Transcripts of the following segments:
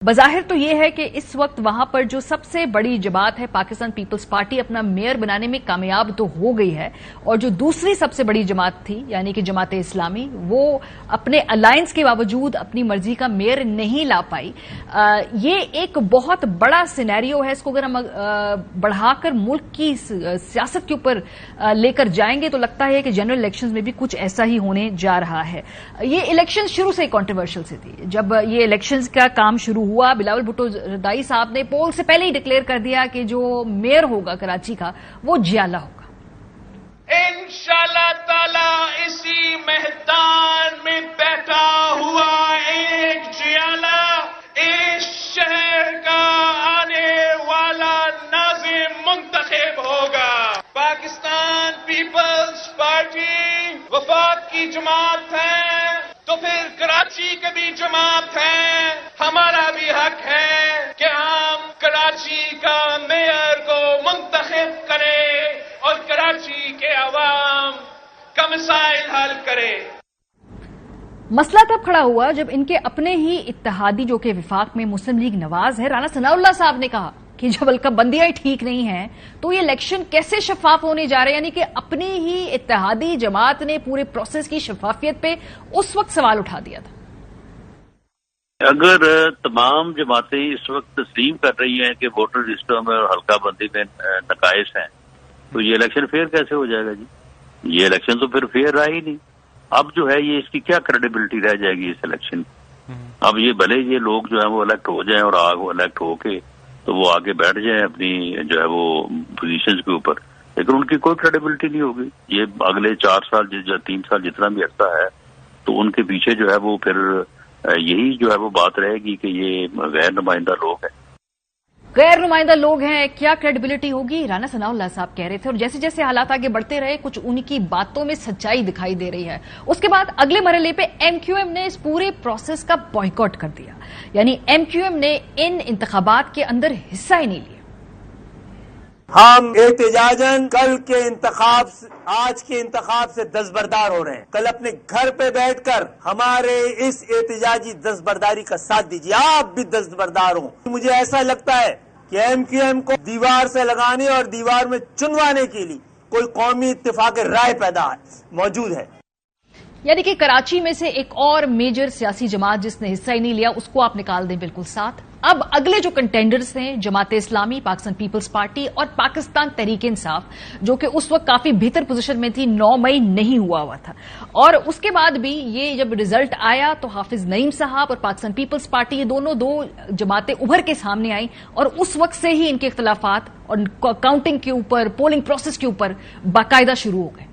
بظاہر تو یہ ہے کہ اس وقت وہاں پر جو سب سے بڑی جماعت ہے پاکستان پیپلز پارٹی اپنا میئر بنانے میں کامیاب تو ہو گئی ہے، اور جو دوسری سب سے بڑی جماعت تھی یعنی کہ جماعت اسلامی، وہ اپنے الائنس کے باوجود اپنی مرضی کا میئر نہیں لا پائی۔ یہ ایک بہت بڑا سینیریو ہے، اس کو اگر ہم بڑھا کر ملک کی سیاست کے اوپر لے کر جائیں گے تو لگتا ہے کہ جنرل الیکشنز میں بھی کچھ ایسا ہی ہونے جا رہا ہے۔ یہ الیکشن شروع سے کنٹروورشل سے تھی۔ جب یہ الیکشنز کا کام شروع ہوا، بلاول بھٹو زردائی صاحب نے پول سے پہلے ہی ڈکلیئر کر دیا کہ جو میئر ہوگا کراچی کا وہ جیالہ ہوگا۔ انشاءاللہ تعالی اسی میدان میں بیٹھا ہوا ایک جیالہ اس شہر کا آنے والا ناظم منتخب ہوگا۔ پاکستان پیپلز پارٹی وفاق کی جماعت ہے تو پھر کراچی کی بھی جماعت ہے۔ ہمارا بھی حق ہے کہ ہم کراچی کا میئر کو منتخب کریں اور کراچی کے عوام کا مسائل حل کرے۔ مسئلہ تب کھڑا ہوا جب ان کے اپنے ہی اتحادی جو کہ وفاق میں مسلم لیگ نواز ہے، رانا ثناء اللہ صاحب نے کہا کہ جب حلقہ بندیاں ٹھیک نہیں ہیں تو یہ الیکشن کیسے شفاف ہونے جا رہے ہیں، یعنی کہ اپنی ہی اتحادی جماعت نے پورے پروسیس کی شفافیت پہ اس وقت سوال اٹھا دیا تھا۔ اگر تمام جماعتیں اس وقت تسلیم کر رہی ہیں کہ ووٹر رجسٹر میں اور حلقہ بندی میں نقائص ہیں تو یہ الیکشن فیئر کیسے ہو جائے گا جی؟ یہ الیکشن تو پھر فیئر رہا ہی نہیں۔ اب جو ہے یہ اس کی کیا کریڈیبلٹی رہ جائے گی اس الیکشن کی؟ اب یہ بھلے یہ لوگ جو ہیں وہ الیکٹ ہو جائیں اور الیکٹ ہو کے تو وہ آگے بیٹھ جائیں اپنی جو ہے وہ پوزیشنز کے اوپر، لیکن ان کی کوئی کریڈیبلٹی نہیں ہوگی۔ یہ اگلے 4 سال 3 سال جتنا بھی عرصہ ہے تو ان کے پیچھے جو ہے وہ پھر یہی جو ہے وہ بات رہے گی کہ یہ غیر نمائندہ لوگ ہیں۔ غیر نمائندہ لوگ ہیں، کیا کریڈیبلٹی ہوگی؟ رانا ثناء اللہ صاحب کہہ رہے تھے، اور جیسے جیسے حالات آگے بڑھتے رہے کچھ ان کی باتوں میں سچائی دکھائی دے رہی ہے۔ اس کے بعد اگلے مرحلے پہ ایم کیو ایم نے اس پورے پروسیس کا بائیکاٹ کر دیا، یعنی ایم کیو ایم نے ان انتخابات کے اندر حصہ ہی نہیں لیا۔ ہم احتجاجاً کل کے انتخاب آج کے انتخاب سے دستبردار ہو رہے ہیں۔ کل اپنے گھر پہ بیٹھ کر ہمارے اس احتجاجی دستبرداری کا ساتھ دیجیے، آپ بھی دستبردار ہوں۔ مجھے ایسا لگتا ہے کہ ایم کیو ایم کو دیوار سے لگانے اور دیوار میں چنوانے کے لیے کوئی قومی اتفاق رائے پیدا موجود ہے۔ یعنی کہ کراچی میں سے ایک اور میجر سیاسی جماعت جس نے حصہ ہی نہیں لیا اس کو آپ نکال دیں بالکل ساتھ۔ اب اگلے جو کنٹینڈرز ہیں جماعت اسلامی، پاکستان پیپلز پارٹی اور پاکستان تحریک انصاف، جو کہ اس وقت کافی بہتر پوزیشن میں تھی، 9 مئی نہیں ہوا تھا، اور اس کے بعد بھی یہ جب رزلٹ آیا تو حافظ نعیم صاحب اور پاکستان پیپلز پارٹی یہ دونوں دو جماعتیں ابھر کے سامنے آئیں، اور اس وقت سے ہی ان کے اختلافات اور کاؤنٹنگ کے اوپر، پولنگ پروسیس کے اوپر باقاعدہ شروع ہو گئے۔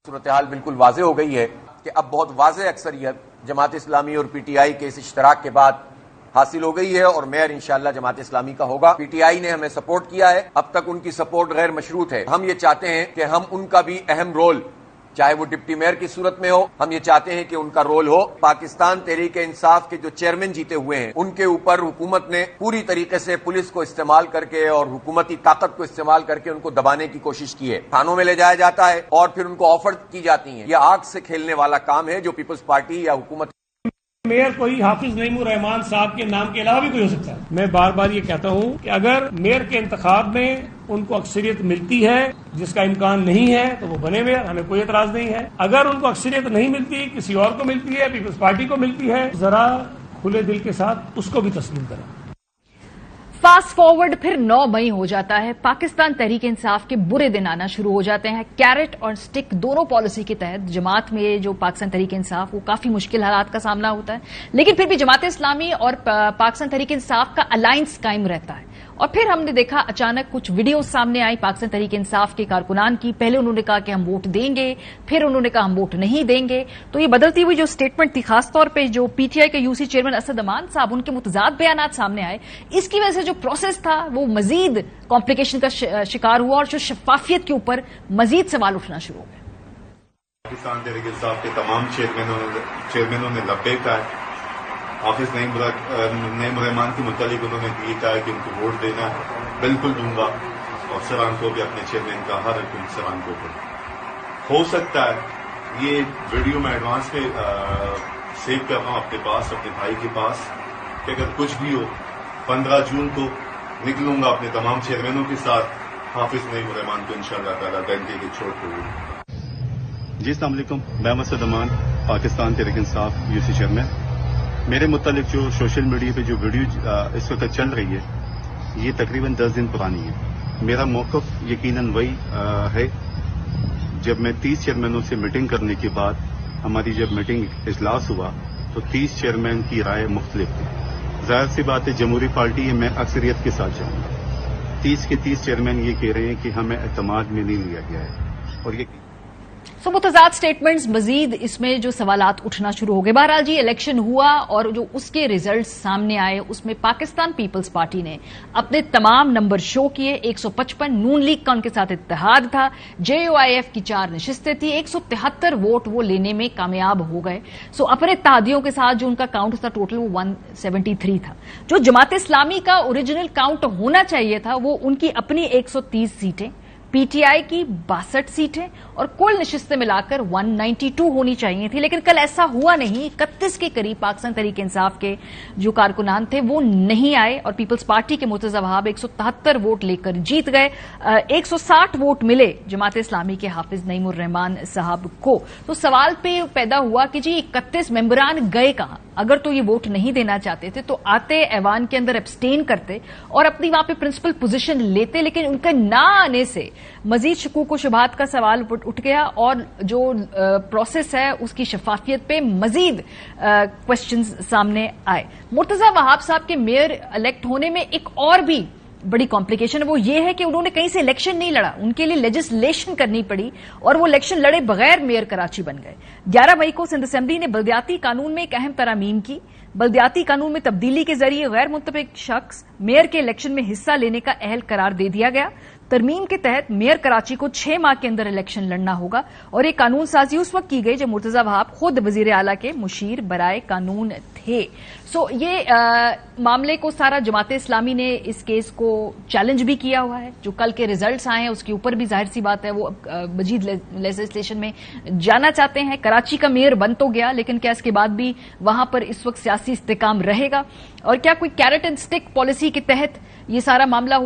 صورتحال بالکل واضح ہو گئی ہے کہ اب بہت واضح اکثریت جماعت اسلامی اور پی ٹی آئی کے اس اشتراک کے بعد حاصل ہو گئی ہے، اور میئر انشاءاللہ جماعت اسلامی کا ہوگا۔ پی ٹی آئی نے ہمیں سپورٹ کیا ہے، اب تک ان کی سپورٹ غیر مشروط ہے۔ ہم یہ چاہتے ہیں کہ ہم ان کا بھی اہم رول، چاہے وہ ڈپٹی میئر کی صورت میں ہو، ہم یہ چاہتے ہیں کہ ان کا رول ہو۔ پاکستان تحریک انصاف کے جو چیئرمین جیتے ہوئے ہیں ان کے اوپر حکومت نے پوری طریقے سے پولیس کو استعمال کر کے اور حکومتی طاقت کو استعمال کر کے ان کو دبانے کی کوشش کی ہے۔ تھانوں میں لے جایا جاتا ہے اور پھر ان کو آفر کی جاتی ہیں۔ یہ آگ سے کھیلنے والا کام ہے جو پیپلز پارٹی یا حکومت۔ میئر کوئی حافظ نعیم الرحمان صاحب کے نام کے علاوہ بھی کوئی ہو سکتا ہے۔ میں بار بار یہ کہتا ہوں کہ اگر میئر کے انتخاب میں ان کو اکثریت ملتی ہے، جس کا امکان نہیں ہے، تو وہ بنے میئر، ہمیں کوئی اعتراض نہیں ہے۔ اگر ان کو اکثریت نہیں ملتی، کسی اور کو ملتی ہے، پیپلز پارٹی کو ملتی ہے، ذرا کھلے دل کے ساتھ اس کو بھی تسلیم کریں۔ فاسٹ فارورڈ پھر 9 مئی ہو جاتا ہے، پاکستان تحریک انصاف کے برے دن آنا شروع ہو جاتے ہیں۔ کیرٹ اور سٹک دونوں پالیسی کے تحت جماعت میں جو پاکستان تحریک انصاف وہ کافی مشکل حالات کا سامنا ہوتا ہے، لیکن پھر بھی جماعت اسلامی اور پاکستان تحریک انصاف کا الائنس قائم رہتا ہے۔ اور پھر ہم نے دیکھا اچانک کچھ ویڈیوز سامنے آئی پاکستان تحریک انصاف کے کارکنان کی۔ پہلے انہوں نے کہا کہ ہم ووٹ دیں گے، پھر انہوں نے کہا ہم ووٹ نہیں دیں گے۔ تو یہ بدلتی ہوئی جو سٹیٹمنٹ تھی، خاص طور پہ جو پی ٹی آئی کے یو سی چیئرمین اسد امان صاحب، ان کے متضاد بیانات سامنے آئے، اس کی وجہ سے جو پروسیس تھا وہ مزید کمپلیکیشن کا شکار ہوا اور جو شفافیت کے اوپر مزید سوال اٹھنا شروع ہو گئے۔ پاکستان تحریک انصاف کے تمام چیئرمینوں نے لبیک کہا ہے۔ حافظ نعیم الرحمان کے متعلق انہوں نے یہ کہا کہ ان کو ووٹ دینا ہے، بالکل دوں گا، اور سران کو بھی اپنے چیئرمین کا ہر حکم سران کو ہو سکتا ہے۔ یہ ویڈیو میں ایڈوانس میں سیو کر رہا ہوں اپنے پاس، اپنے بھائی کے پاس، کہ اگر کچھ بھی ہو 15 جون کو نکلوں گا اپنے تمام چیئرمینوں کے ساتھ حافظ نعیم الرحمان کو انشاءاللہ تعالیٰ ڈنڈے کے چوٹ ہوگی. جی السلام علیکم، میں مسعود امان، Pakistan Tehreek Insaf you C chairman. میرے متعلق جو سوشل میڈیا پہ جو ویڈیو اس وقت چل رہی ہے یہ تقریباً 10 دن پرانی ہے. میرا موقف یقیناً وہی ہے. جب میں 30 چیئرمینوں سے میٹنگ کرنے کے بعد ہماری جب میٹنگ اجلاس ہوا تو 30 چیئرمین کی رائے مختلف تھی. ظاہر سی بات ہے جمہوری پارٹی ہے، میں اکثریت کے ساتھ جاؤں گا. 30 کے 30 چیئرمین یہ کہہ رہے ہیں کہ ہمیں اعتماد میں نہیں لیا گیا ہے اور یہ متضاد سٹیٹمنٹس مزید اس میں جو سوالات اٹھنا شروع ہو گئے. بہرحال جی الیکشن ہوا اور جو اس کے ریزلٹس سامنے آئے اس میں پاکستان پیپلز پارٹی نے اپنے تمام نمبر شو کیے. 155 نون لیگ کا ان کے ساتھ اتحاد تھا. JUIF کی 4 نشستیں تھیں. 173 ووٹ وہ لینے میں کامیاب ہو گئے. اپنے اتحادیوں کے ساتھ جو ان کا کاؤنٹ تھا ٹوٹل وہ 173 تھا. جو جماعت اسلامی کا اوریجنل کاؤنٹ ہونا چاہیے تھا وہ ان کی اپنی 130 سیٹیں، PTI کی 62 سیٹیں اور کل نشستیں ملا کر 192 ہونی چاہیے تھی. لیکن کل ایسا ہوا نہیں. 31 کے قریب پاکستان تحریک انصاف کے جو کارکنان تھے وہ نہیں آئے اور پیپلز پارٹی کے مرتضی وہاب 173 ووٹ لے کر جیت گئے. 160 ووٹ ملے جماعت اسلامی کے حافظ نعیم الرحمان صاحب کو. تو سوال پہ پیدا ہوا کہ جی 31 ممبران گئے کہاں؟ اگر تو یہ ووٹ نہیں دینا چاہتے تھے تو آتے ایوان کے اندر ایبسٹین کرتے اور اپنی وہاں پہ پرنسپل پوزیشن لیتے. لیکن ان کے نہ آنے سے مزید شکوک و شبہات کا سوال اٹھ گیا اور جو پروسیس ہے اس کی شفافیت پہ مزید کوشچنز سامنے آئے. مرتضی وہاب صاحب کے میئر الیکٹ ہونے میں ایک اور بھی بڑی کمپلیکیشن وہ یہ ہے کہ انہوں نے کہیں سے الیکشن نہیں لڑا. ان کے لیے لیجسلیشن کرنی پڑی اور وہ الیکشن لڑے بغیر میئر کراچی بن گئے. 11 مئی کو سندھ اسمبلی نے بلدیاتی قانون میں ایک اہم ترامیم کی. بلدیاتی قانون میں تبدیلی کے ذریعے غیر متفق شخص میئر کے الیکشن میں حصہ لینے کا اہل قرار دے دیا گیا. ترمیم کے تحت میئر کراچی کو 6 ماہ کے اندر الیکشن لڑنا ہوگا اور یہ قانون سازی اس وقت کی گئی جب مرتضی وہاب خود وزیر اعلیٰ کے مشیر برائے قانون تھے. یہ معاملے کو سارا جماعت اسلامی نے اس کیس کو چیلنج بھی کیا ہوا ہے. جو کل کے ریزلٹس آئے ہیں اس کے اوپر بھی ظاہر سی بات ہے وہ مزید لیجسلیشن میں جانا چاہتے ہیں. کراچی کا میئر بن تو گیا لیکن کیا اس کے بعد بھی وہاں پر اس وقت سیاسی استحکام رہے گا اور کیا کوئی کیرٹ اینڈ سٹک پالیسی کے تحت یہ سارا معاملہ